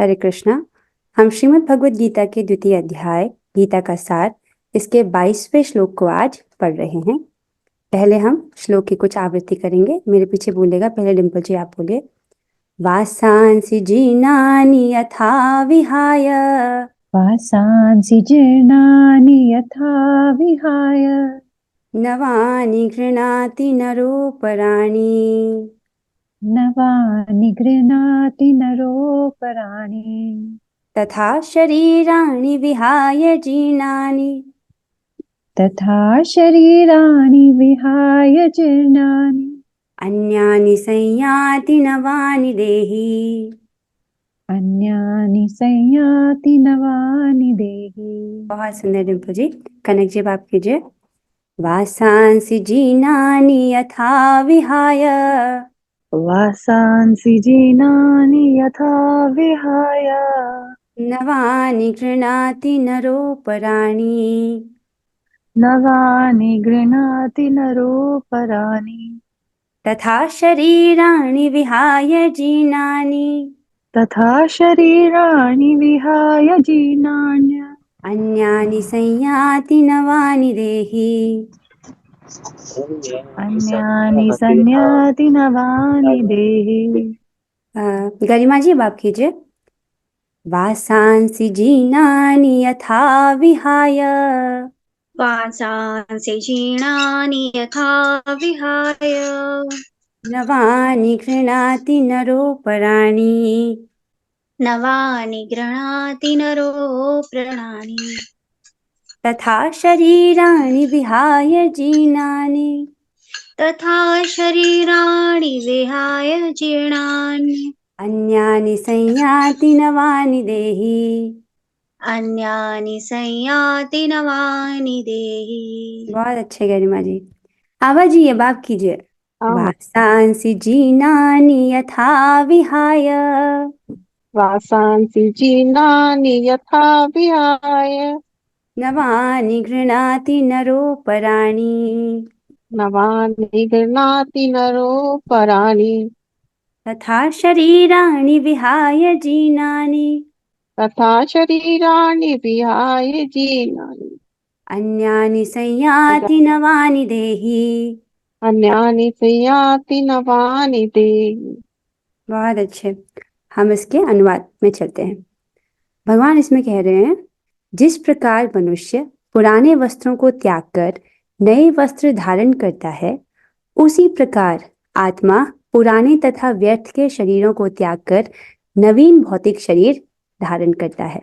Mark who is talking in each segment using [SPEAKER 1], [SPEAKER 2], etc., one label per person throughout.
[SPEAKER 1] हरे कृष्णा। हम श्रीमद् भगवद गीता के द्वितीय अध्याय गीता का सार इसके 22वें श्लोक को आज पढ़ रहे हैं। पहले हम श्लोक की कुछ आवृत्ति करेंगे। मेरे पीछे बोलेगा, पहले डिम्पल जी आप बोले। वासांसि जीर्णानि यथा विहाय
[SPEAKER 2] वासांसि जीर्णानि यथा विहाय
[SPEAKER 1] नवानि गृह्णाति नरोपराणि
[SPEAKER 2] नवानि गृह्णाति नरोपराणि
[SPEAKER 1] तथा शरीराणि विहाय जीर्णानि
[SPEAKER 2] तथा शरीराणि विहाय जीर्णानि
[SPEAKER 1] अन्यानि संयाति नवानि देहि।
[SPEAKER 2] अन्यानि संयाति नवानि देहि।
[SPEAKER 1] बहुत सुंदर डिम्पल जी। कनक जी बात कीजिए। वासांसि जीर्णानि यथा विहाय
[SPEAKER 3] वासांसि जीर्णानि यथा विहाय
[SPEAKER 1] नवानि गृह्णाति नरोपराणि
[SPEAKER 3] नवानि गृह्णाति नरोपराणि
[SPEAKER 1] तथा शरीराणि विहाय जीर्णानि
[SPEAKER 3] तथा शरीराणि विहाय जीर्णानि
[SPEAKER 1] अन्यानि संयाति नवानि देहि।
[SPEAKER 3] अन्यानि संयाति नवानि देहि।
[SPEAKER 1] गरिमा जी बात कीजिए। वासांसि जीर्णानि यथा विहाय
[SPEAKER 4] वासांसि जीर्णानि यथा विहाय
[SPEAKER 1] नवानि गृह्णाति नरोपराणि
[SPEAKER 4] नवानि गृह्णाति नरोपराणि
[SPEAKER 1] तथा शरीराणि विहाय जीर्णानि
[SPEAKER 4] तथा शरीराणि विहाय जीर्णानि
[SPEAKER 1] अन्यानि संयाति नवानि देहि।
[SPEAKER 4] अन्यानि संयाति नवानि देहि।
[SPEAKER 1] बहुत अच्छे गरिमा जी। आभा जी ये बात कीजिए।
[SPEAKER 3] हाँ,
[SPEAKER 1] वासांसि जीर्णानि यथा विहाय
[SPEAKER 3] वासांसि जीर्णानि यथा विहाय
[SPEAKER 1] नवानि गृह्णाति नरोपराणि
[SPEAKER 3] नवानि गृह्णाति नरोपराणि
[SPEAKER 1] तथा शरीराणि विहाय जीर्णानि
[SPEAKER 3] तथा शरीराणि विहाय जीर्णानि
[SPEAKER 1] अन्यानि संयाति नवानि देहि।
[SPEAKER 3] अन्यानि संयाति नवानि देहि।
[SPEAKER 1] बहुत अच्छे। हम इसके अनुवाद में चलते हैं। भगवान इसमें कह रहे हैं, जिस प्रकार मनुष्य पुराने वस्त्रों को त्याग कर नए वस्त्र धारण करता है, उसी प्रकार आत्मा पुराने तथा व्यर्थ के शरीरों को त्याग कर नवीन भौतिक शरीर धारण करता है।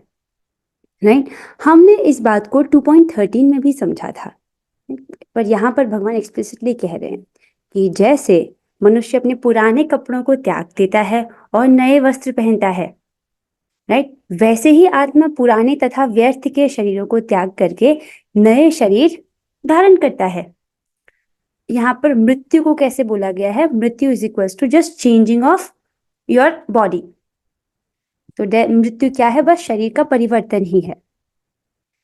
[SPEAKER 1] राइट? हमने इस बात को 2.13 में भी समझा था, पर यहाँ पर भगवान एक्सप्लिसिटली कह रहे हैं कि जैसे मनुष्य अपने पुराने कपड़ों को त्याग देता है और नए वस्त्र पहनता है, राइट, वैसे ही आत्मा पुराने तथा व्यर्थ के शरीरों को त्याग करके नए शरीर धारण करता है। यहाँ पर मृत्यु को कैसे बोला गया है? मृत्यु is equals to just changing of your body. तो मृत्यु क्या है? बस शरीर का परिवर्तन ही है।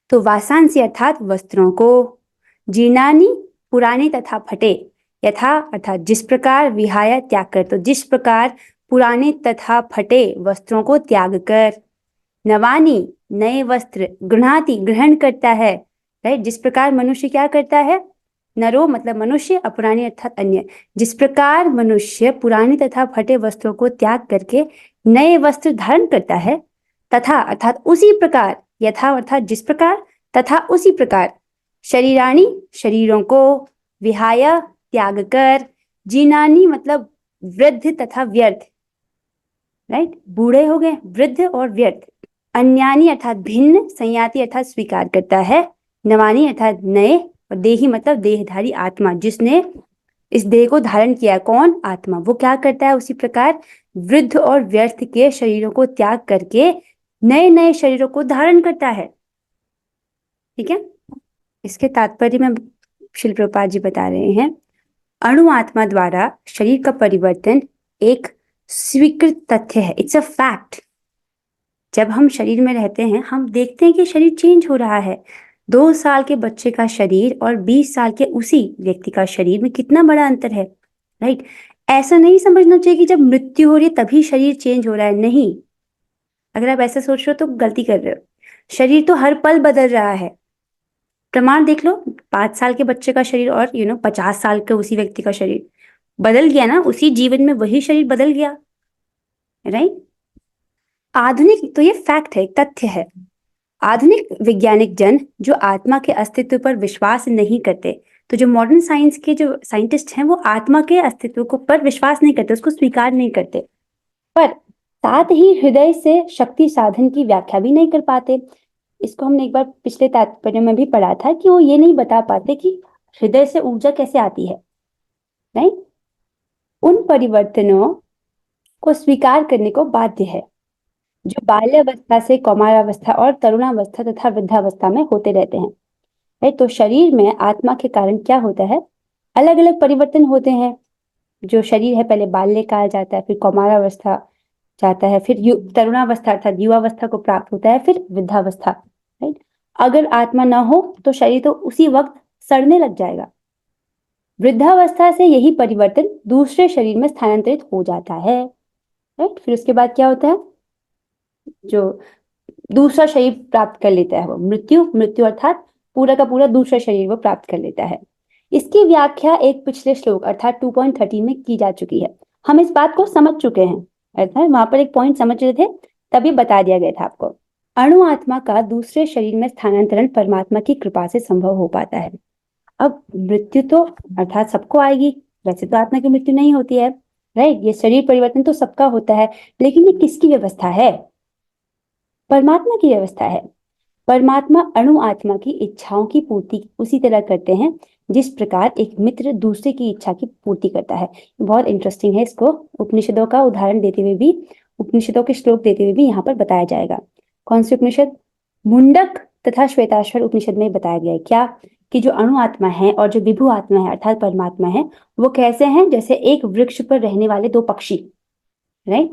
[SPEAKER 1] तो वासांसी अर्थात वस्त्रों को, जीर्णानि पुराने तथा फटे, यथा अर्थात जिस प्रकार, विहाय त्याग कर, तो जिस प्रकार पुराने तथा फटे वस्त्रों को त्याग कर, नवानी नए वस्त्र, गृह्णाति ग्रहण करता है, राइट, जिस प्रकार मनुष्य क्या करता है, नरो मतलब मनुष्य, अपराणी अर्थात अन्य, जिस प्रकार मनुष्य पुराने तथा फटे वस्त्रों को त्याग करके नए वस्त्र धारण करता है, तथा अर्थात उसी प्रकार, यथा अर्थात जिस प्रकार, तथा उसी प्रकार शरीराणी शरीरों को, विहाय त्याग कर, जीर्णानि मतलब वृद्ध तथा व्यर्थ, राइट, बूढ़े हो गए, वृद्ध और व्यर्थ, अन्यानी अर्थात भिन्न, संयाति अर्थात स्वीकार करता है, नवानी अर्थात नए, और देही मतलब देहधारी आत्मा, जिसने इस देह को धारण किया। कौन? आत्मा। वो क्या करता है? उसी प्रकार वृद्ध और व्यर्थ के शरीरों को त्याग करके नए नए शरीरों को धारण करता है। ठीक है? इसके तात्पर्य में श्रील प्रभुपाद जी बता रहे हैं, अणु आत्मा द्वारा शरीर का परिवर्तन एक स्वीकृत तथ्य है। It's a fact. जब हम शरीर में रहते हैं, हम देखते हैं कि शरीर चेंज हो रहा है। 2 साल के बच्चे का शरीर और 20 साल के उसी व्यक्ति का शरीर में कितना बड़ा अंतर है, राइट? ऐसा नहीं समझना चाहिए कि जब मृत्यु हो रही है तभी शरीर चेंज हो रहा है। नहीं, अगर आप ऐसा सोच रहे हो तो गलती कर रहे हो। शरीर तो हर पल बदल रहा है। प्रमाण देख लो, 5 साल के बच्चे का शरीर और 50 साल के उसी व्यक्ति का शरीर बदल गया ना, उसी जीवन में वही शरीर बदल गया, राइट। आधुनिक, तो ये फैक्ट है, तथ्य है। आधुनिक वैज्ञानिक जन जो आत्मा के अस्तित्व पर विश्वास नहीं करते, तो जो मॉडर्न साइंस के जो साइंटिस्ट हैं वो आत्मा के अस्तित्व को पर विश्वास नहीं करते, उसको स्वीकार नहीं करते, पर साथ ही हृदय से शक्ति साधन की व्याख्या भी नहीं कर पाते। इसको हमने एक बार पिछले तात्पर्य में भी पढ़ा था कि वो ये नहीं बता पाते कि हृदय से ऊर्जा कैसे आती है, राइट। उन परिवर्तनों को स्वीकार करने को बाध्य है जो बाल्यावस्था से कौमारावस्था और तरुणावस्था तथा वृद्धावस्था में होते रहते हैं, राइट। तो शरीर में आत्मा के कारण क्या होता है, अलग अलग परिवर्तन होते हैं। जो शरीर है पहले बाल्यकाल जाता है, फिर कौमारावस्था जाता है, फिर तरुणावस्था अर्थात युवावस्था को प्राप्त होता है, फिर वृद्धावस्था, राइट। अगर आत्मा ना हो तो शरीर तो उसी वक्त सड़ने लग जाएगा। वृद्धावस्था से यही परिवर्तन दूसरे शरीर में स्थानांतरित हो जाता है, राइट। फिर उसके बाद क्या होता है, जो दूसरा शरीर प्राप्त कर लेता है वो मृत्यु अर्थात पूरा का पूरा दूसरा शरीर वो प्राप्त कर लेता है। इसकी व्याख्या एक पिछले श्लोक अर्थात 2.13 में की जा चुकी है। हम इस बात को समझ चुके हैं, अर्थात वहां पर एक पॉइंट समझ रहे थे तभी बता दिया गया था आपको। अणु आत्मा का दूसरे शरीर में स्थानांतरण परमात्मा की कृपा से संभव हो पाता है। अब मृत्यु तो अर्थात सबको आएगी, वैसे तो आत्मा की मृत्यु नहीं होती है, राइट। ये शरीर परिवर्तन तो सबका होता है, लेकिन ये किसकी व्यवस्था है, परमात्मा की व्यवस्था है। परमात्मा अणु आत्मा की इच्छाओं की पूर्ति उसी तरह करते हैं जिस प्रकार एक मित्र दूसरे की इच्छा की पूर्ति करता है। बहुत इंटरेस्टिंग है, इसको उपनिषदों का उदाहरण देते हुए भी, उपनिषदों के श्लोक देते हुए भी यहाँ पर बताया जाएगा। कौन से उपनिषद, मुंडक तथा श्वेताश्वर उपनिषद में बताया गया है क्या, कि जो अणु आत्मा है और जो विभु आत्मा है अर्थात परमात्मा है, वो कैसे हैं, जैसे एक वृक्ष पर रहने वाले दो पक्षी, राइट।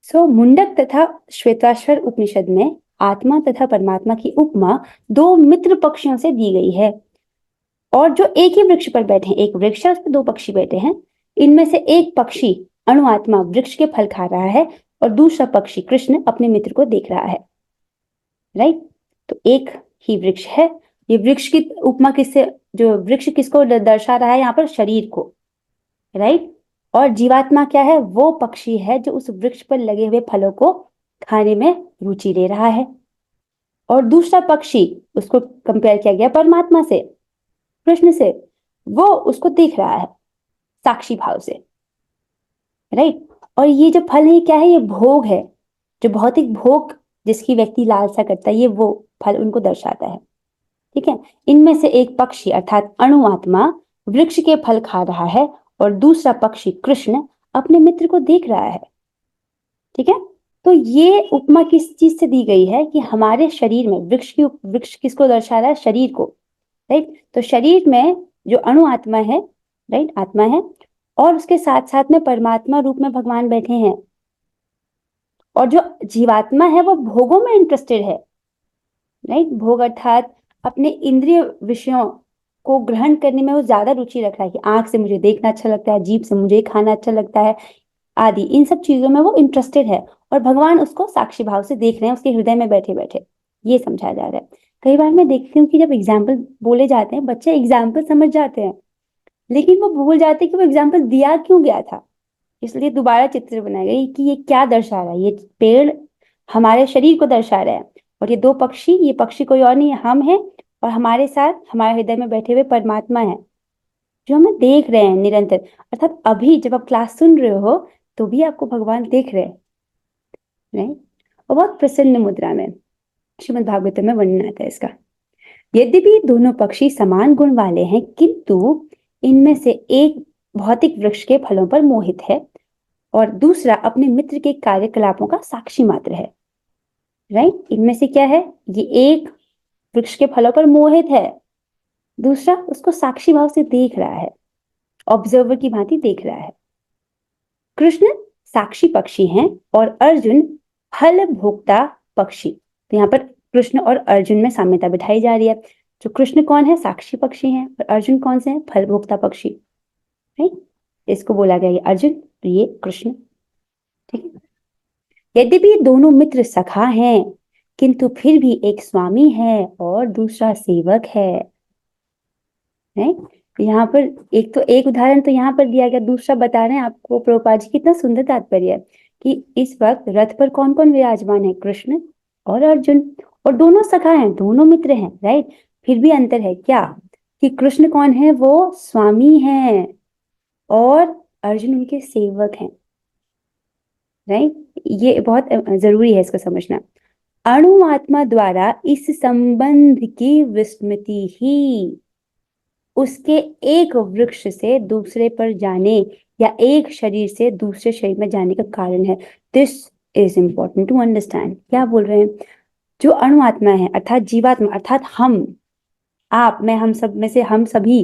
[SPEAKER 1] सो मुंडक तथा श्वेताश्वर उपनिषद में आत्मा तथा परमात्मा की उपमा दो मित्र पक्षियों से दी गई है, और जो एक ही वृक्ष पर बैठे हैं, एक वृक्ष है उस पर दो पक्षी बैठे हैं, इनमें से एक पक्षी अणु आत्मा वृक्ष के फल खा रहा है और दूसरा पक्षी कृष्ण अपने मित्र को देख रहा है, राइट। तो एक ही वृक्ष है, ये वृक्ष की उपमा किससे, जो वृक्ष किसको दर्शा रहा है यहाँ पर, शरीर को, राइट। और जीवात्मा क्या है, वो पक्षी है जो उस वृक्ष पर लगे हुए फलों को खाने में रुचि ले रहा है। और दूसरा पक्षी, उसको कंपेयर किया गया परमात्मा से, कृष्ण से, वो उसको देख रहा है साक्षी भाव से, राइट। और ये जो फल है क्या है, ये भोग है, जो भौतिक भोग जिसकी व्यक्ति लालसा करता है, ये वो फल उनको दर्शाता है, ठीक है। इनमें से एक पक्षी अर्थात अणु आत्मा वृक्ष के फल खा रहा है और दूसरा पक्षी कृष्ण अपने मित्र को देख रहा है, ठीक है। तो ये उपमा किस चीज से दी गई है, कि हमारे शरीर में वृक्ष किसको दर्शा रहा है, शरीर को, राइट। तो शरीर में जो अणु आत्मा है, राइट, आत्मा है, और उसके साथ साथ में परमात्मा रूप में भगवान बैठे हैं, और जो जीवात्मा है वो भोगों में इंटरेस्टेड है, राइट। भोग अर्थात अपने इंद्रिय विषयों को ग्रहण करने में वो ज्यादा रुचि रख रहा है, कि आंख से मुझे देखना अच्छा लगता है, जीभ से मुझे खाना अच्छा लगता है आदि, इन सब चीजों में वो इंटरेस्टेड है, और भगवान उसको साक्षी भाव से देख रहे हैं उसके हृदय में बैठे बैठे, ये समझाया जा रहा है। कई बार मैं देखती हूँ कि जब एग्जाम्पल बोले जाते हैं, बच्चे एग्जाम्पल समझ जाते हैं, लेकिन वो भूल जाते हैं कि वो एग्जाम्पल दिया क्यों गया था। इसलिए दोबारा चित्र बनाया गया कि ये क्या दर्शा रहा है, ये पेड़ हमारे शरीर को दर्शा रहा है, और ये दो पक्षी, ये पक्षी कोई और नहीं है, हम हैं, और हमारे साथ हमारे हृदय में बैठे हुए परमात्मा है जो हमें देख रहे हैं निरंतर। अर्थात अभी जब आप क्लास सुन रहे हो तो भी आपको भगवान देख रहे हैं, राइट। और बहुत प्रसन्न मुद्रा में श्रीमद् भागवतम में वर्णन आता है इसका। यद्यपि दोनों पक्षी समान गुण वाले हैं, किंतु इनमें से एक भौतिक वृक्ष के फलों पर मोहित है और दूसरा अपने मित्र के कार्यकलापों का साक्षी मात्र है, राइट। इनमें से क्या है, ये एक वृक्ष के फलों पर मोहित है, दूसरा उसको साक्षी भाव से देख रहा है, ऑब्जर्वर की भांति देख रहा है। कृष्ण साक्षी पक्षी हैं और अर्जुन फल भोक्ता पक्षी। तो यहाँ पर कृष्ण और अर्जुन में साम्यता बिठाई जा रही है। जो कृष्ण कौन है, साक्षी पक्षी हैं, और अर्जुन कौन से हैं, फल भोक्ता पक्षी, राइट। इसको बोला गया ये अर्जुन, ये कृष्ण, ठीक है। यद्यपि दोनों मित्र सखा हैं, किंतु फिर भी एक स्वामी है और दूसरा सेवक है। यहाँ पर एक उदाहरण तो यहाँ पर दिया गया, दूसरा बता रहे हैं आपको प्रभुपाद जी, कितना सुंदर तात्पर्य है कि इस वक्त रथ पर कौन कौन विराजमान है, कृष्ण और अर्जुन, और दोनों सखा हैं, दोनों मित्र हैं, राइट। फिर भी अंतर है क्या, कि कृष्ण कौन है, वो स्वामी हैं और अर्जुन उनके सेवक हैं, राइट। ये बहुत जरूरी है इसको समझना। अणु आत्मा द्वारा इस संबंध की विस्मृति ही उसके एक वृक्ष से दूसरे पर जाने या एक शरीर से दूसरे शरीर में जाने का कारण है। This is important to understand. क्या बोल रहे हैं, जो अणु आत्मा है अर्थात जीवात्मा, अर्थात हम, आप, मैं, हम सब में से हम सभी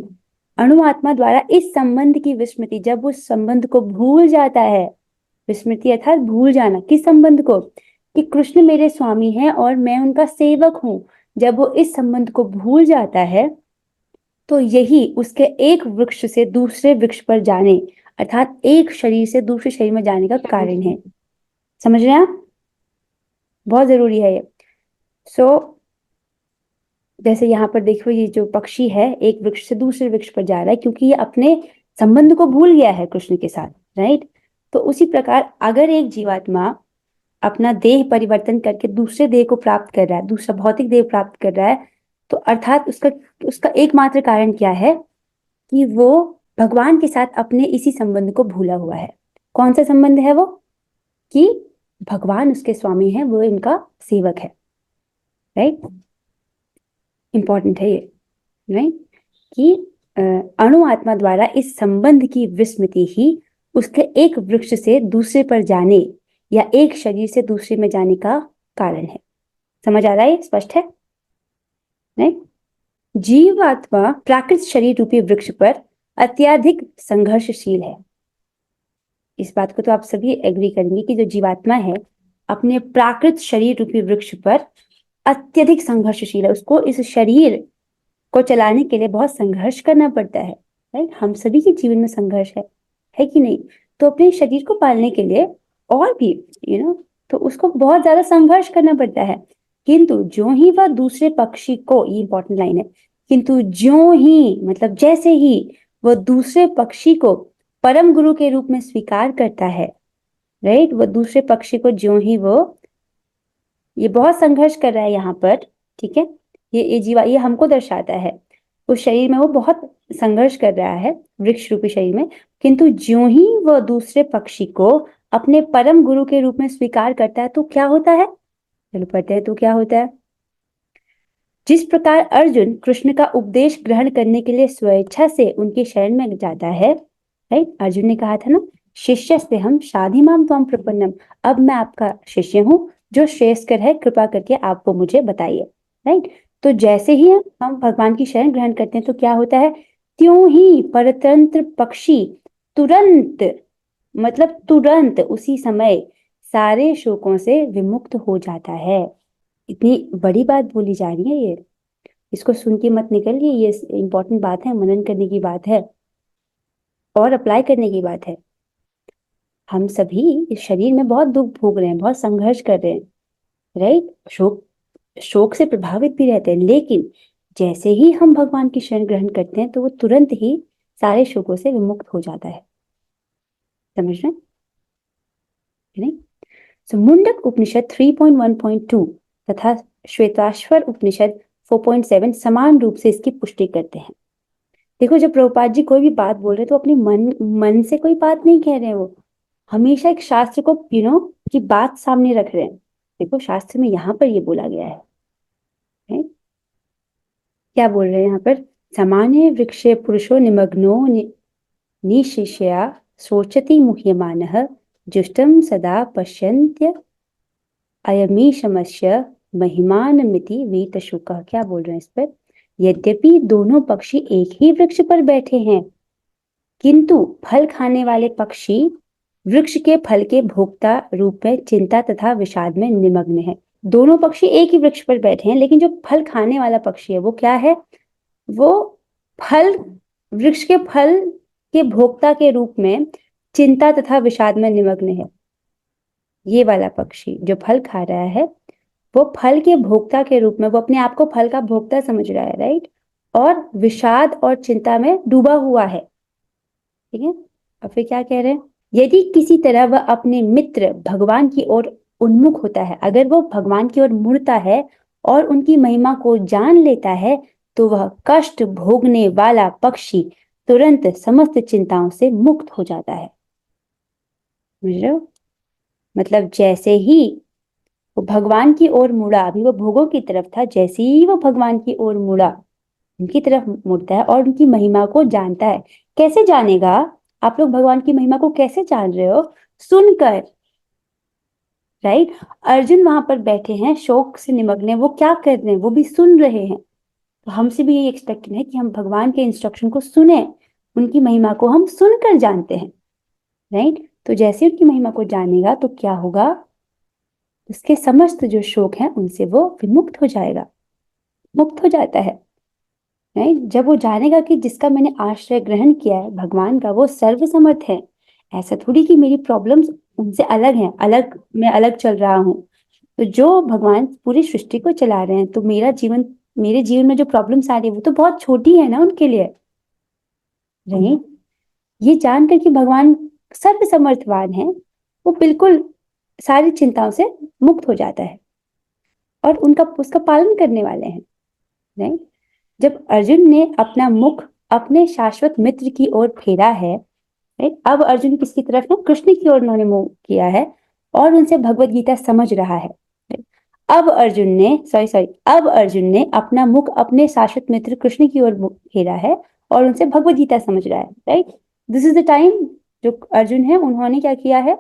[SPEAKER 1] अणु आत्मा द्वारा इस संबंध की विस्मृति, जब उस संबंध को भूल जाता है, विस्मृति अर्थात भूल जाना, किस संबंध को, कि कृष्ण मेरे स्वामी हैं और मैं उनका सेवक हूं, जब वो इस संबंध को भूल जाता है तो यही उसके एक वृक्ष से दूसरे वृक्ष पर जाने अर्थात एक शरीर से दूसरे शरीर में जाने का कारण है। समझ रहे हैं आप, बहुत जरूरी है ये। जैसे यहाँ पर देखो, ये जो पक्षी है एक वृक्ष से दूसरे वृक्ष पर जा रहा है क्योंकि ये अपने संबंध को भूल गया है कृष्ण के साथ, राइट। तो उसी प्रकार अगर एक जीवात्मा अपना देह परिवर्तन करके दूसरे देह को प्राप्त कर रहा है, दूसरा भौतिक देह प्राप्त कर रहा है, तो अर्थात उसका एकमात्र कारण क्या है, कि वो भगवान के साथ अपने इसी संबंध को भूला हुआ है। कौन सा संबंध है वो, कि भगवान उसके स्वामी हैं, वो इनका सेवक है, राइट। इंपॉर्टेंट है ये, राइट, कि अणु आत्मा द्वारा इस संबंध की विस्मृति ही उसके एक वृक्ष से दूसरे पर जाने या एक शरीर से दूसरे में जाने का कारण है। समझ आ रहा है, स्पष्ट है, नहीं। जीवात्मा प्राकृत शरीर रूपी वृक्ष पर अत्यधिक संघर्षशील है। इस बात को तो आप सभी एग्री करेंगे कि जो जीवात्मा है अपने प्राकृत शरीर रूपी वृक्ष पर अत्यधिक संघर्षशील है। उसको इस शरीर को चलाने के लिए बहुत संघर्ष करना पड़ता है, राइट। हम सभी के जीवन में संघर्ष है कि नहीं। तो अपने शरीर को पालने के लिए और भी तो उसको बहुत ज्यादा संघर्ष करना पड़ता है। किंतु जो ही वह दूसरे पक्षी को, ये इंपॉर्टेंट लाइन है, किंतु जो ही मतलब जैसे ही वह दूसरे पक्षी को परम गुरु के रूप में स्वीकार करता है, राइट, वह दूसरे पक्षी को जो ही वो, ये बहुत संघर्ष कर रहा है यहाँ पर, ठीक है, ये हमको दर्शाता है उस शरीर में वो बहुत संघर्ष कर रहा है वृक्ष रूपी शरीर में। किंतु जो ही वह दूसरे पक्षी को अपने परम गुरु के रूप में स्वीकार करता है तो क्या होता है, चलो पढ़ते हैं, तो क्या होता है। जिस प्रकार अर्जुन कृष्ण का उपदेश ग्रहण करने के लिए स्वेच्छा से उनकी शरण में जाता है, राइट, अर्जुन ने कहा था ना, शिष्य से हम शाधिमाम त्वं प्रपन्नम, अब मैं आपका शिष्य हूँ, जो श्रेष्ठकर है, कृपा करके आपको मुझे बताइए, राइट। तो जैसे ही हम भगवान की शरण ग्रहण करते हैं तो क्या होता है, त्यों ही परतंत्र पक्षी तुरंत, मतलब तुरंत उसी समय सारे शोकों से विमुक्त हो जाता है। इतनी बड़ी बात बोली जा रही है, ये इसको सुन के मत निकलिए, ये इंपॉर्टेंट बात है, मनन करने की बात है और अप्लाई करने की बात है। हम सभी इस शरीर में बहुत दुख भोग रहे हैं, बहुत संघर्ष कर रहे हैं, राइट, शोक से प्रभावित भी रहते हैं, लेकिन जैसे ही हम भगवान की शरण ग्रहण करते हैं तो वो तुरंत ही सारे शोकों से विमुक्त हो जाता है। समझ रहे हैं? सो मुंडक उपनिषद 3.1.2 तथा श्वेताश्वर उपनिषद 4.7 समान रूप से इसकी पुष्टि करते हैं। देखो, जब प्रभुपाद जी कोई भी बात बोल रहे हैं तो अपने मन से कोई बात नहीं कह रहे हैं, वो हमेशा एक शास्त्र को की बात सामने रख रहे हैं। देखो, शास्त्र में यहाँ पर ये बोला गया है, क्या बोल रहे हैं यहाँ पर, समाने वृक्षे पुरुषो निमग्नो निशिष्या सोचति मुह्यमानः जुष्टं सदा पश्यन्त्य अयमीशमस्य महिमानमिति वीतशुकः। क्या बोल रहे हैं इस पर, यद्यपि दोनों पक्षी एक ही वृक्ष पर बैठे हैं, किंतु फल खाने वाले पक्षी वृक्ष के फल के भोक्ता रूप में चिंता तथा विषाद में निमग्न है। दोनों पक्षी एक ही वृक्ष पर बैठे हैं, लेकिन जो फल खाने वाला पक्षी है वो क्या है, वो फल, वृक्ष के फल के भोक्ता के रूप में चिंता तथा विषाद में निमग्न है। ये वाला पक्षी जो फल खा रहा है वो फल के भोक्ता के रूप में, वो अपने आप को फल का भोक्ता समझ रहा है, राइट, और विषाद और चिंता में डूबा हुआ है। ठीक है, और फिर क्या कह रहे हैं, यदि किसी तरह वह अपने मित्र भगवान की ओर उन्मुख होता है, अगर वो भगवान की ओर मुड़ता है और उनकी महिमा को जान लेता है, तो वह कष्ट भोगने वाला पक्षी तुरंत समस्त चिंताओं से मुक्त हो जाता है। समझ रहे हो, मतलब जैसे ही वो भगवान की ओर मुड़ा, अभी वो भोगों की तरफ था, जैसे ही वो भगवान की ओर मुड़ा, उनकी तरफ मुड़ता है और उनकी महिमा को जानता है। कैसे जानेगा? आप लोग भगवान की महिमा को कैसे जान रहे हो? सुनकर, राइट। अर्जुन वहां पर बैठे हैं शोक से निमग्न, वो क्या कर रहे हैं? वो भी सुन रहे हैं। तो हमसे भी यही एक्सपेक्टेड है कि हम भगवान के इंस्ट्रक्शन को सुने, उनकी महिमा को हम सुनकर जानते हैं, राइट। तो जैसे उनकी महिमा को जानेगा तो क्या होगा, उसके समस्त जो शोक हैं उनसे वो विमुक्त हो जाएगा, मुक्त हो जाता है, राइट। जब वो जानेगा कि जिसका मैंने आश्रय ग्रहण किया है भगवान का, वो सर्वसमर्थ है, ऐसा थोड़ी कि मेरी प्रॉब्लम्स उनसे अलग हैं, अलग, मैं अलग चल रहा हूँ। तो जो भगवान पूरी सृष्टि को चला रहे हैं, तो मेरे जीवन में जो प्रॉब्लम्स आ रही है वो तो बहुत छोटी है ना उनके लिए, राइट। ये जानकर कि भगवान सर्वसमर्थवान है, वो बिल्कुल सारी चिंताओं से मुक्त हो जाता है और उसका पालन करने वाले हैं, राइट। जब अर्जुन ने अपना मुख अपने शाश्वत मित्र की ओर फेरा है, राइट, अब अर्जुन किसकी तरफ है? कृष्ण की ओर उन्होंने मुंह किया है और उनसे भगवत गीता समझ रहा है। अब अर्जुन ने अपना मुख अपने शाश्वत मित्र कृष्ण की ओर फेरा है और उनसे भगवत गीता समझ रहा है, right. This is the time जो अर्जुन है उन्होंने क्या किया है,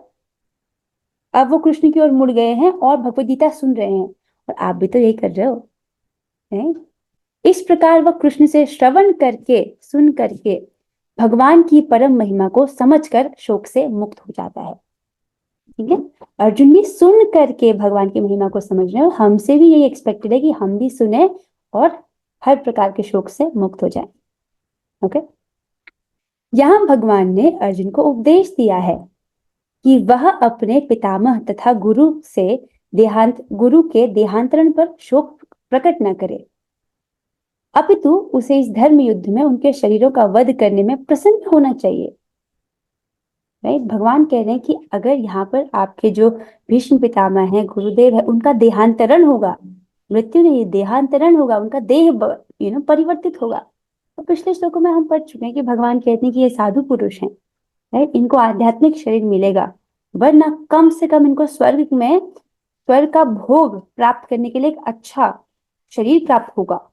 [SPEAKER 1] अब वो कृष्ण की ओर मुड़ गए हैं और भगवत गीता सुन रहे हैं, और आप भी तो यही कर रहे हो, राइट। इस प्रकार वह कृष्ण से श्रवण करके, सुन करके भगवान की परम महिमा को समझकर शोक से मुक्त हो जाता है। ठीक है, अर्जुन भी सुन करके भगवान की महिमा को समझ रहे हो, हमसे भी यही एक्सपेक्टेड है कि हम भी सुने और हर प्रकार के शोक से मुक्त हो जाएं। ओके, यहां भगवान ने अर्जुन को उपदेश दिया है कि वह अपने पितामह तथा गुरु के देहांतरण पर शोक प्रकट न करे, अपितु उसे इस धर्म युद्ध में उनके शरीरों का वध करने में प्रसन्न होना चाहिए, राइट। भगवान कह रहे हैं कि अगर यहाँ पर आपके जो भीष्म पितामह हैं, गुरुदेव है, उनका देहांतरण होगा, मृत्यु नहीं, देहांतरण होगा, उनका देह परिवर्तित होगा। तो पिछले श्लोकों में हम पढ़ चुके हैं कि भगवान कहते हैं कि ये साधु पुरुष हैं, राइट, इनको आध्यात्मिक शरीर मिलेगा, वरना कम से कम इनको स्वर्ग का भोग प्राप्त करने के लिए एक अच्छा शरीर प्राप्त होगा,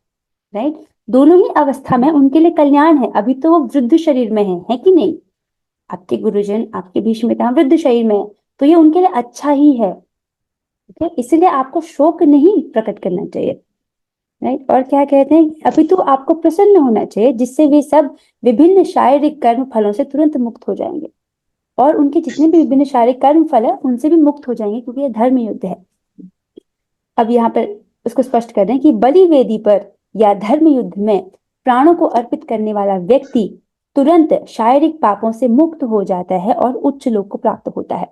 [SPEAKER 1] राइट। दोनों ही अवस्था में उनके लिए कल्याण है। अभी तो वो वृद्ध शरीर में है कि नहीं? आपके गुरुजन, आपके भीष्म पितामह वृद्ध शरीर में है, तो ये उनके लिए अच्छा ही है, ठीक है। इसलिए आपको शोक नहीं प्रकट करना चाहिए, राइट। और क्या कहते हैं, अभी तो आपको प्रसन्न होना चाहिए, जिससे वे सब विभिन्न शारीरिक कर्म फलों से तुरंत मुक्त हो जाएंगे, और उनके जितने भी विभिन्न शारीरिक कर्म फल है उनसे भी मुक्त हो जाएंगे, क्योंकि यह धर्म युद्ध है। अब यहाँ पर उसको स्पष्ट कर रहे हैं कि बलि वेदी पर या धर्म युद्ध में प्राणों को अर्पित करने वाला व्यक्ति तुरंत शारीरिक पापों से मुक्त हो जाता है और उच्च लोक को प्राप्त होता है।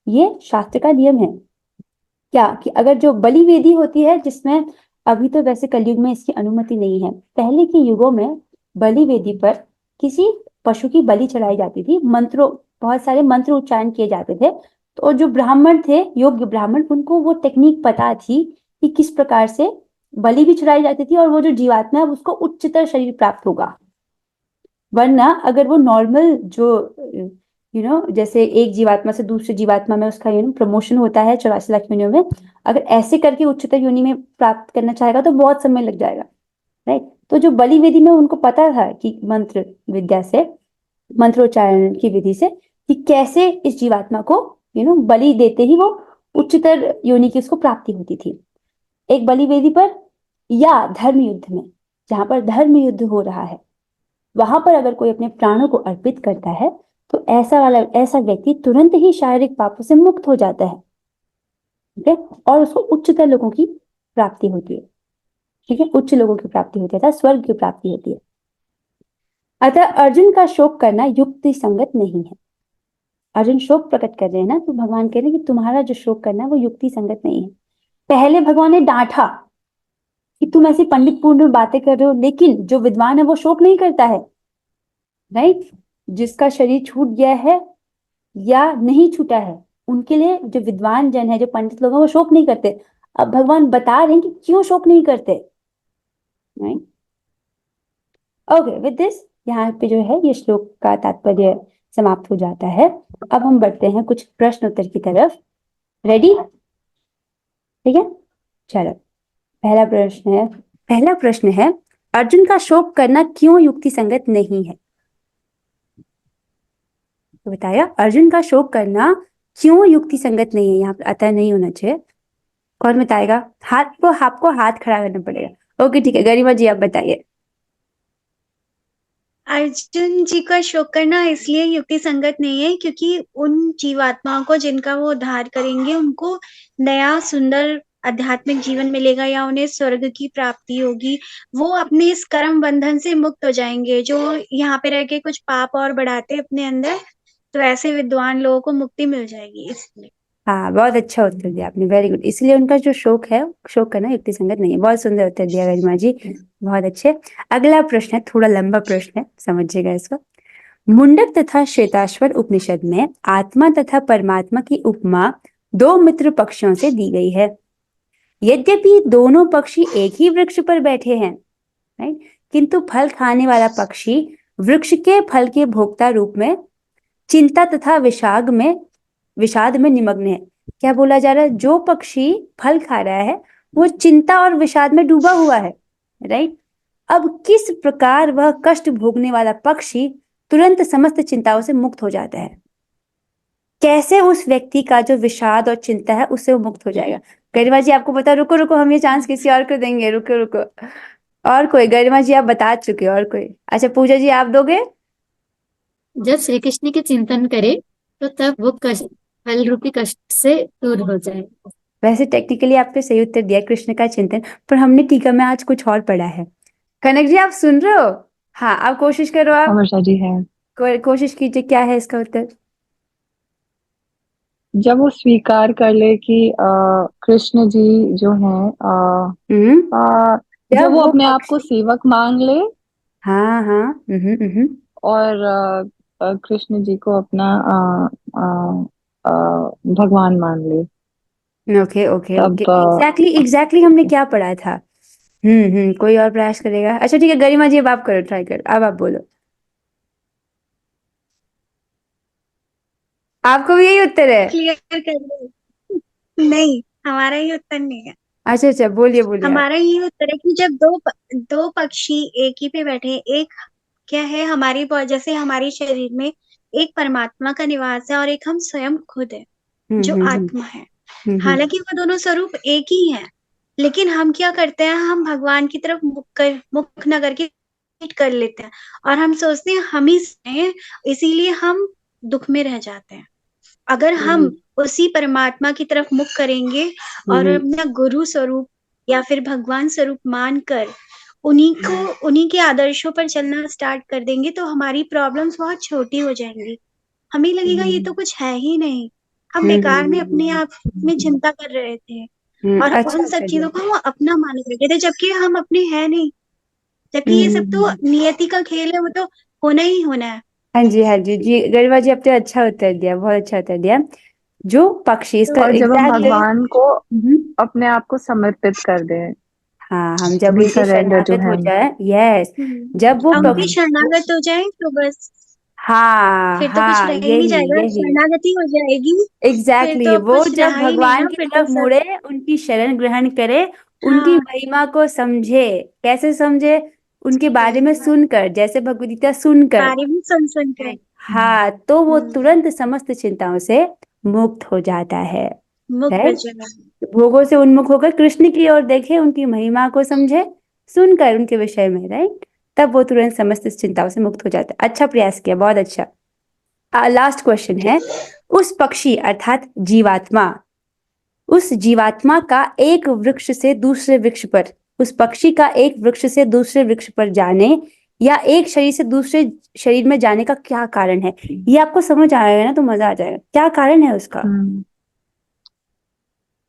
[SPEAKER 1] ये शास्त्र का नियम है क्या, कि अगर जो बलि वेदी होती है, जिसमें अभी तो वैसे कलयुग में इसकी अनुमति नहीं है, पहले के युगों में बलि वेदी पर किसी पशु की बलि चढ़ाई जाती थी, बहुत सारे मंत्र उच्चारण किए जाते थे। तो जो ब्राह्मण थे, योग्य ब्राह्मण, उनको वो टेक्निक पता थी कि किस प्रकार से बलि भी चढ़ाई जाती थी और वो जो जीवात्मा है उसको उच्चतर शरीर प्राप्त होगा। वरना अगर वो नॉर्मल जो जैसे एक जीवात्मा से दूसरी जीवात्मा में उसका प्रमोशन होता है 84 लाख योनियों में, अगर ऐसे करके उच्चतर योनि में प्राप्त करना चाहेगा तो बहुत समय लग जाएगा, राइट। तो जो बलि विधि में उनको पता था कि मंत्र विद्या से, मंत्रोच्चारण की विधि से, कि कैसे इस जीवात्मा को बलि देते ही वो उच्चतर योनि की उसको प्राप्ति होती थी। एक बलि वेदी पर या धर्म युद्ध में, जहां पर धर्म युद्ध हो रहा है, वहां पर अगर कोई अपने प्राणों को अर्पित करता है तो ऐसा व्यक्ति तुरंत ही शारीरिक पापों से मुक्त हो जाता है, ठीक है, और उसको उच्चतर लोगों की प्राप्ति होती है, ठीक है, उच्च लोगों की प्राप्ति होती है, स्वर्ग की प्राप्ति होती है। अतः अर्जुन का शोक करना युक्ति संगत नहीं है। अर्जुन शोक प्रकट कर रहे हैं ना, तो भगवान कह रहे हैं कि तुम्हारा जो शोक करना है वो युक्ति संगत नहीं है। पहले भगवान ने डांटा कि तुम ऐसी पंडित पूर्ण बातें कर रहे हो, लेकिन जो विद्वान है वो शोक नहीं करता है, राइट। जिसका शरीर छूट गया है या नहीं छूटा है, उनके लिए जो विद्वान जन है, जो पंडित लोग हैं, वो शोक नहीं करते। अब भगवान बता रहे हैं कि क्यों शोक नहीं करते, राइट। ओके, विद दिस यहाँ पे जो है ये श्लोक का तात्पर्य समाप्त हो जाता है। अब हम बढ़ते हैं कुछ प्रश्न उत्तर की तरफ। रेडी? ठीक है, चलो। पहला प्रश्न है अर्जुन का शोक करना क्यों युक्ति संगत नहीं है? तो बताया अर्जुन का शोक करना क्यों युक्ति संगत नहीं है, यहाँ पे अतः नहीं होना चाहिए। कौन बताएगा? आपको हाथ खड़ा करना पड़ेगा। ओके ठीक है, गरिमा जी आप बताइए।
[SPEAKER 4] अर्जुन जी का शोक करना इसलिए युक्ति संगत नहीं है क्योंकि उन जीवात्माओं को जिनका वो उद्धार करेंगे उनको नया सुंदर आध्यात्मिक जीवन मिलेगा या उन्हें स्वर्ग की प्राप्ति होगी। वो अपने इस कर्म बंधन से मुक्त हो जाएंगे जो यहाँ पे रह के कुछ पाप और बढ़ाते अपने अंदर, तो ऐसे विद्वान लोगों को मुक्ति मिल जाएगी इसलिए।
[SPEAKER 1] हाँ, बहुत अच्छा उत्तर दिया आपने, वेरी गुड। इसलिए उनका जो शोक है, शोक करना युक्ति संगत नहीं है। बहुत सुंदर उत्तर दिया गरिमा जी, बहुत अच्छे। अगला प्रश्न है, थोड़ा लंबा प्रश्न है, समझिएगा इसको। मुंडक तथा श्वेताश्वर उपनिषद में आत्मा तथा परमात्मा की उपमा दो मित्र पक्षियों से दी गई है। यद्यपि दोनों पक्षी एक ही वृक्ष पर बैठे हैं, राइट, किंतु फल खाने वाला पक्षी वृक्ष के फल के भोक्ता रूप में चिंता तथा विषाद में निमग्न है। क्या बोला जा रहा है? जो पक्षी फल खा रहा है वो चिंता और विषाद में डूबा हुआ है, राइट। अब किस प्रकार वह कष्ट भोगने वाला पक्षी तुरंत समस्त चिंताओं से मुक्त हो जाता है? कैसे उस व्यक्ति का जो विषाद और चिंता है उससे वो मुक्त हो जाएगा? गरिमा जी आपको पता? रुको, हम ये चांस किसी और को देंगे। रुको। और कोई? गरिमा जी आप बता चुके, और कोई? अच्छा पूजा जी आप दोगे?
[SPEAKER 5] जब श्री कृष्ण के चिंतन करे तो तब वो कष्ट, फल रूपी कष्ट से दूर हो जाए।
[SPEAKER 1] वैसे टेक्निकली आपने सही उत्तर दिया, कृष्ण का चिंतन, पर हमने टीका में आज कुछ और पढ़ा है। कनक जी आप सुन रहे हो? हाँ, आप कोशिश करो, आप
[SPEAKER 2] वर्षा जी है।
[SPEAKER 1] कोशिश कीजिए, क्या है इसका उत्तर?
[SPEAKER 2] जब वो स्वीकार कर ले कि कृष्ण जी जो हैं जब वो अपने आप को सेवक मान ले,
[SPEAKER 1] हाँ,
[SPEAKER 2] और कृष्ण जी को अपना भगवान मान ले।
[SPEAKER 1] ओके,
[SPEAKER 2] तब
[SPEAKER 1] एग्जैक्टली हमने क्या पढ़ा था? कोई और प्रयास करेगा? अच्छा ठीक है, गरिमा जी अब आप करो, ट्राई करो, अब आप बोलो। आपको भी यही उत्तर है?
[SPEAKER 4] क्लियर कर दो। नहीं, हमारा ये उत्तर नहीं है।
[SPEAKER 1] अच्छा, बोलिए आप।
[SPEAKER 4] हमारा ये उत्तर है कि जब दो पक्षी एक ही पे बैठे हैं, एक क्या है हमारी जैसे हमारे शरीर में एक परमात्मा का निवास है और एक हम स्वयं खुद है जो आत्मा है। हालांकि वो दोनों स्वरूप एक ही हैं, लेकिन हम क्या करते हैं, हम भगवान की तरफ मुख न करके कर लेते हैं और हम सोचते हैं हम ही हैं, इसीलिए हम दुख में रह जाते हैं। अगर हम उसी परमात्मा की तरफ मुख करेंगे और अपना गुरु स्वरूप या फिर भगवान स्वरूप मानकर उन्हीं के आदर्शों पर चलना स्टार्ट कर देंगे तो हमारी प्रॉब्लम्स बहुत छोटी हो जाएंगी। हमें लगेगा ये तो कुछ है ही नहीं, हम बेकार में अपने आप में चिंता कर रहे थे और
[SPEAKER 1] अच्छा
[SPEAKER 4] उन सब चीजों को हम अपना मान रहे थे, जबकि हम अपने हैं नहीं, जबकि ये सब तो नियति का खेल है, वो तो होना ही होना है।
[SPEAKER 1] हाँ जी, गरिमा जी आपने अच्छा उत्तर दिया, बहुत अच्छा उत्तर दिया। जो पक्षी इसका
[SPEAKER 2] और जब हम भगवान को अपने आप को समर्पित कर दें,
[SPEAKER 1] हाँ, हम जब उनके शरणागत हो जाए, यस, जब वो
[SPEAKER 4] उनके शरणागत हो जाए तो बस फिर तो कुछ रह ही नहीं जाएगा, शरणागति हो जाएगी।
[SPEAKER 1] एग्जैक्टली,
[SPEAKER 4] तो
[SPEAKER 1] वो
[SPEAKER 4] कुछ
[SPEAKER 1] जब
[SPEAKER 4] रहा ही नहीं
[SPEAKER 1] भगवान
[SPEAKER 4] ना,
[SPEAKER 1] की
[SPEAKER 4] फिर
[SPEAKER 1] तरफ
[SPEAKER 4] तो सब
[SPEAKER 1] मुड़े, उनकी शरण ग्रहण करे, उनकी महिमा को समझे। कैसे समझे? उनके बारे में सुनकर, जैसे भगवद गीता सुनकर,
[SPEAKER 4] बारे में सुन कर,
[SPEAKER 1] हाँ, तो वो तुरंत समस्त चिंताओं से मुक्त हो जाता है।
[SPEAKER 4] मुक्त हो जाएगा।
[SPEAKER 1] भोगों से उन्मुख होकर कृष्ण की ओर देखे, उनकी महिमा को समझे, सुनकर उनके विषय में, राइट, तब वो तुरंत समस्त चिंताओं से मुक्त हो जाता है। अच्छा प्रयास किया, बहुत अच्छा। लास्ट क्वेश्चन है, उस पक्षी अर्थात जीवात्मा, उस जीवात्मा का एक वृक्ष से दूसरे वृक्ष पर, उस पक्षी का एक वृक्ष से दूसरे वृक्ष पर जाने या एक शरीर से दूसरे शरीर में जाने का क्या कारण है, ये आपको समझ आएगा ना तो मजा आ जाएगा। क्या कारण है उसका?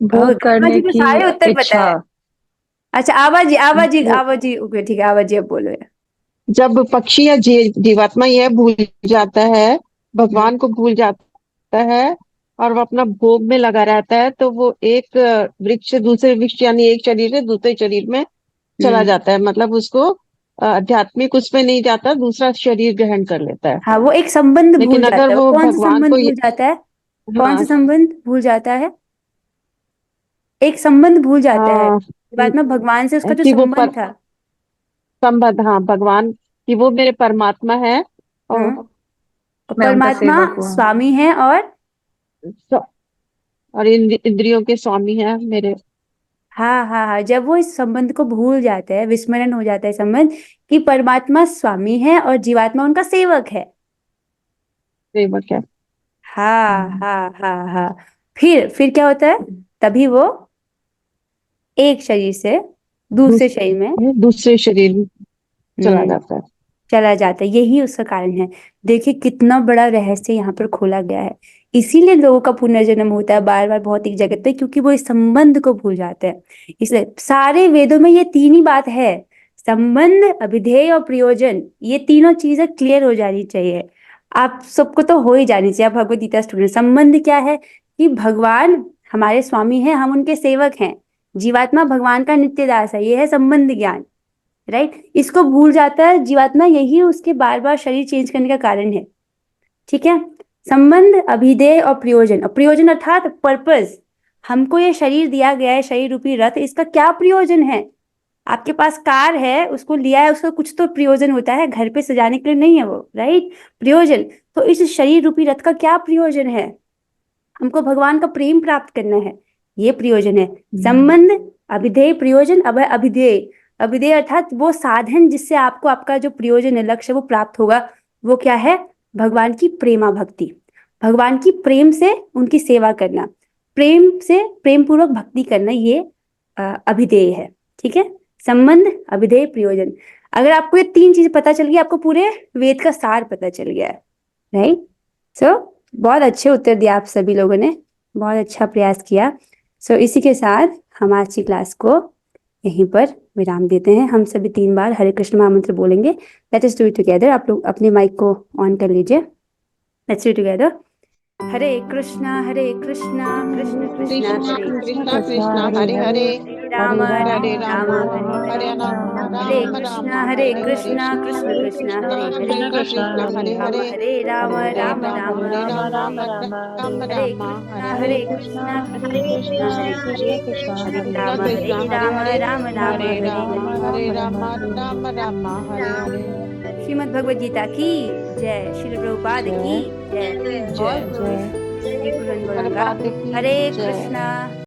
[SPEAKER 2] भोग
[SPEAKER 1] गंगा
[SPEAKER 2] करने
[SPEAKER 1] जी को
[SPEAKER 2] की
[SPEAKER 1] सारे उत्तर पता
[SPEAKER 2] इच्छा।
[SPEAKER 1] है। अच्छा
[SPEAKER 2] वो
[SPEAKER 1] आवाज जी ओके ठीक है, आवाज जी अब बोलो यार।
[SPEAKER 3] जब पक्षी या जीवात्मा यह भूल जाता है, भगवान को भूल जाता है, और वो अपना भोग में लगा रहता है, तो वो एक वृक्ष से दूसरे वृक्ष, यानी एक शरीर से दूसरे शरीर में चला
[SPEAKER 1] हम्म
[SPEAKER 3] जाता है। मतलब उसको आध्यात्मिक उसमें नहीं जाता, दूसरा शरीर ग्रहण कर लेता है।
[SPEAKER 1] हाँ, वो एक संबंध भूल
[SPEAKER 3] लेकिन अगर
[SPEAKER 1] जाता है। वो
[SPEAKER 3] वो
[SPEAKER 1] कौन सा
[SPEAKER 3] भगवान
[SPEAKER 1] संबंध
[SPEAKER 3] को
[SPEAKER 1] भूल जाता है? कौन सा
[SPEAKER 3] हाँ
[SPEAKER 1] संबंध भूल जाता है? एक संबंध भूल जाता है।
[SPEAKER 3] हाँ
[SPEAKER 1] बाद में भगवान से उसका जो
[SPEAKER 3] कि वो
[SPEAKER 1] संबंध था।
[SPEAKER 3] संबंध, हाँ, भगवान कि वो मेरे परमात्मा है, और
[SPEAKER 1] हम्म और
[SPEAKER 2] मैं उनका
[SPEAKER 1] परमात्मा
[SPEAKER 2] सेवक हुआ।
[SPEAKER 1] स्वामी है और
[SPEAKER 3] और इंद्रियों के स्वामी है मेरे।
[SPEAKER 1] हाँ, जब वो इस संबंध को भूल जाते हैं, विस्मरण हो जाता है संबंध कि परमात्मा स्वामी है और जीवात्मा उनका सेवक है।
[SPEAKER 3] सेवक है।
[SPEAKER 1] हाँ। फिर क्या होता है? तभी वो एक शरीर से दूसरे शरीर में
[SPEAKER 3] दूसरे शरीर में चला
[SPEAKER 1] हम्म
[SPEAKER 3] जाता है।
[SPEAKER 1] चला जाता है। यही उसका कारण है। देखिए कितना बड़ा रहस्य यहाँ पर खोला गया है। इसीलिए लोगों का पुनर्जन्म होता है बार बार भौतिक जगत पे, क्योंकि वो इस संबंध को भूल जाते हैं। इसलिए सारे वेदों में ये तीन ही बात है, संबंध, अभिधेय और प्रयोजन। ये तीनों चीजें क्लियर हो जानी चाहिए। आप सबको तो हो ही जानी चाहिए, आप भगवद गीता स्टूडेंट। संबंध क्या है? कि भगवान हमारे स्वामी हैं, हम उनके सेवक हैं। जीवात्मा भगवान का नित्य दास है, ये है संबंध ज्ञान। राइट, इसको भूल जाता है जीवात्मा, यही उसके बार बार शरीर चेंज करने का कारण है। ठीक है, संबंध, अभिधेय और प्रयोजन। और प्रयोजन अर्थात पर्पस। हमको ये शरीर दिया गया है, शरीर रूपी रथ, इसका क्या प्रयोजन है? आपके पास कार है, उसको लिया है, उसका कुछ तो प्रयोजन होता है, घर पे सजाने के लिए नहीं है वो, राइट? प्रयोजन। तो इस शरीर रूपी रथ का क्या प्रयोजन है? हमको भगवान का प्रेम प्राप्त करना है, ये प्रयोजन है। संबंध, अभिधेय, प्रयोजन। अब है अभिधेय। अभिधेय अर्थात वो साधन जिससे आपको आपका जो प्रयोजन है, लक्ष्य, वो प्राप्त होगा। वो क्या है? भगवान की प्रेमा भक्ति। भगवान की प्रेम से उनकी सेवा करना, प्रेम से प्रेम पूर्वक भक्ति करना, ये अभिधेय है। ठीक है, संबंध, अभिधेय, प्रयोजन। अगर आपको ये तीन चीजें पता चल गई, आपको पूरे वेद का सार पता चल गया है। राइट? सो बहुत अच्छे उत्तर दिए आप सभी लोगों ने, बहुत अच्छा प्रयास किया। सो इसी के साथ हम आज की क्लास को यहीं पर विराम देते हैं। हम सभी 3 बार हरे कृष्ण महामंत्र बोलेंगे। Let us do it together. आप लोग अपने माइक को ऑन कर लीजिए। Let's do it together. हरे कृष्णा कृष्ण कृष्ण
[SPEAKER 3] कृष्णा
[SPEAKER 1] हरे
[SPEAKER 3] कृष्णा कृष्णा हरे हरे,
[SPEAKER 1] हरे राम
[SPEAKER 3] हरे
[SPEAKER 1] राम
[SPEAKER 3] राम
[SPEAKER 1] हरे
[SPEAKER 3] हरे राम,
[SPEAKER 1] हरे
[SPEAKER 3] राम राम
[SPEAKER 1] कृष्णा
[SPEAKER 3] हरे हरे।
[SPEAKER 1] कृष्ण कृष्ण
[SPEAKER 3] कृष्णा
[SPEAKER 1] हरे हरे
[SPEAKER 3] कृष्णा कृष्णा हरे हरे,
[SPEAKER 1] हरे राम
[SPEAKER 3] हरे
[SPEAKER 1] राम
[SPEAKER 3] राम
[SPEAKER 1] राम
[SPEAKER 3] हरे राम, राम
[SPEAKER 1] हरे
[SPEAKER 3] राम हरे
[SPEAKER 1] कृष्णा
[SPEAKER 3] हरे।
[SPEAKER 1] कृष्ण
[SPEAKER 4] हरे
[SPEAKER 1] कृष्ण
[SPEAKER 4] कृष्णा
[SPEAKER 1] हरे
[SPEAKER 4] हरे
[SPEAKER 1] हरे
[SPEAKER 4] कृष्णा
[SPEAKER 3] कृष्णा
[SPEAKER 1] राम
[SPEAKER 3] कृष्णा हरे हरे,
[SPEAKER 1] राम
[SPEAKER 3] हरे
[SPEAKER 1] हरे
[SPEAKER 3] राम हरे राम, राम राम हरे
[SPEAKER 4] राम
[SPEAKER 3] हरे।
[SPEAKER 4] हरे
[SPEAKER 1] श्रीमद् भगवद गीता की जय। श्रील प्रभुपाद की जय।
[SPEAKER 4] जय
[SPEAKER 1] और
[SPEAKER 3] जय
[SPEAKER 1] कोई
[SPEAKER 3] जय।
[SPEAKER 1] एक
[SPEAKER 4] जय
[SPEAKER 1] बुलंद बोलांगा।
[SPEAKER 3] प्रभुपाद की
[SPEAKER 1] हरे
[SPEAKER 3] जय।
[SPEAKER 1] कृष्णा